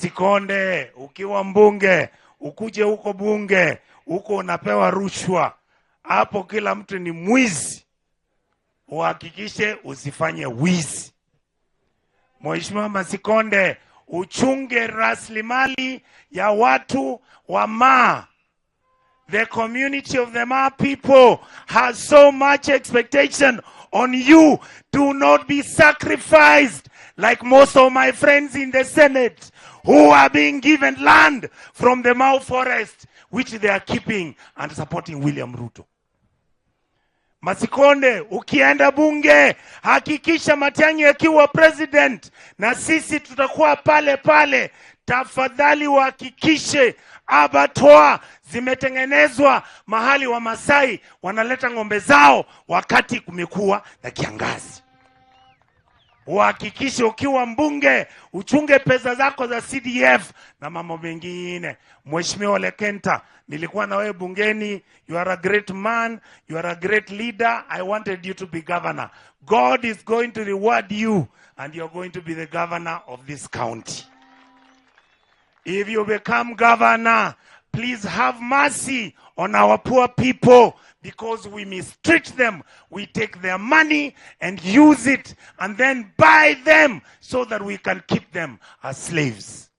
Masikonde, ukiwa mbunge, ukuje huko bunge, huko unapewa rushwa. Hapo kila mtu ni mwizi. Uhakikishe usifanye wizi. Mheshimiwa Masikonde, uchunge rasilimali ya watu wa Maa. The community of the Maa people has so much expectation on you. Do not be sacrificed like most of my friends in the Senate who are being given land from the Mau forest, which they are keeping and supporting William Ruto. Masikonde, ukienda bunge, hakikisha Matiang'i akiwa president, na sisi tutakuwa pale pale. Tafadhali uhakikishe abattoir zimetengenezwa mahali wa Masai wanaleta ng'ombe zao wakati kumekuwa na kiangazi. Uhakikishe ukiwa mbunge, uchunge pesa zako za CDF na mambo mengine. Mheshimiwa Ole Kenta, nilikuwa na wewe bungeni. You are a great man, you are a great leader. I wanted you to be governor. God is going to reward you and you are going to be the governor of this county. If you become governor, please have mercy on our poor people, because we mistreat them. We take their money and use it and then buy them so that we can keep them as slaves.